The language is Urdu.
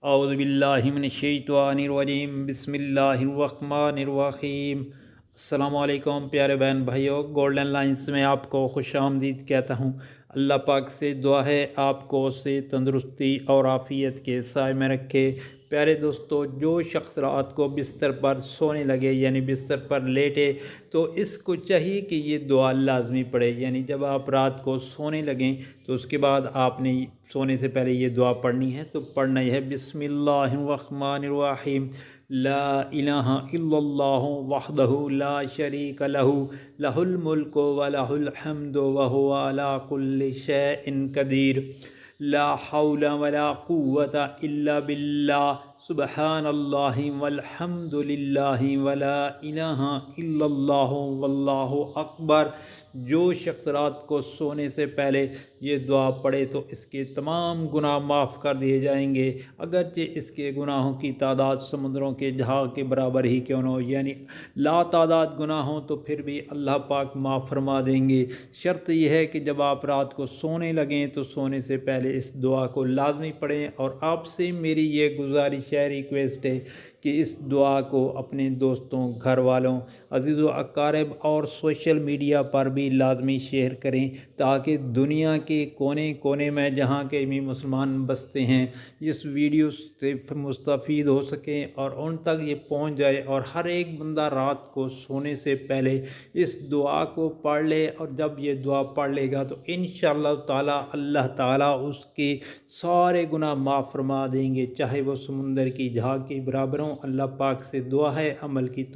اعوذ باللہ من الشیطان الرجیم بسم اللہ الرحمن الرحیم۔ السلام علیکم پیارے بہن بھائیوں، گولڈن لائنز میں آپ کو خوش آمدید کہتا ہوں۔ اللہ پاک سے دعا ہے آپ کو سے تندرستی اور عافیت کے سائے میں رکھے۔ پیارے دوستو، جو شخص رات کو بستر پر سونے لگے یعنی بستر پر لیٹے تو اس کو چاہیے کہ یہ دعا لازمی پڑھے، یعنی جب آپ رات کو سونے لگیں تو اس کے بعد آپ نے سونے سے پہلے یہ دعا پڑھنی ہے۔ تو پڑھنا یہ ہے: بسم اللہ الرحمن الرحیم، لا الہ الا اللہ وحدہ لا شریک لہ، لہ الملک و لہ الحمد وہو علی کل شیء قدیر، لا حول ولا قوة الا باللہ، سبحان اللہ والحمد للہ ولا الہ الا اللہ واللہ اکبر۔ جو شخص رات کو سونے سے پہلے یہ دعا پڑھے تو اس کے تمام گناہ معاف کر دیے جائیں گے، اگرچہ اس کے گناہوں کی تعداد سمندروں کے جہاز کے برابر ہی کیوں نہ ہو، یعنی لا تعداد گناہ ہوں تو پھر بھی اللہ پاک معاف فرما دیں گے۔ شرط یہ ہے کہ جب آپ رات کو سونے لگیں تو سونے سے پہلے اس دعا کو لازمی پڑھیں، اور آپ سے میری یہ گزارش ہے، ریکویسٹ ہے کہ اس دعا کو اپنے دوستوں، گھر والوں، عزیز و اقارب اور سوشل میڈیا پر بھی لازمی شیئر کریں، تاکہ دنیا کے کونے کونے میں جہاں کے بھی مسلمان بستے ہیں اس ویڈیو سے مستفید ہو سکیں اور ان تک یہ پہنچ جائے، اور ہر ایک بندہ رات کو سونے سے پہلے اس دعا کو پڑھ لے۔ اور جب یہ دعا پڑھ لے گا تو انشاءاللہ تعالی اللہ تعالیٰ اس کے سارے گناہ معاف فرما دیں گے، چاہے وہ سمندر کی جھاگ کے برابر ہوں۔ اللہ پاک سے دعا ہے عمل کی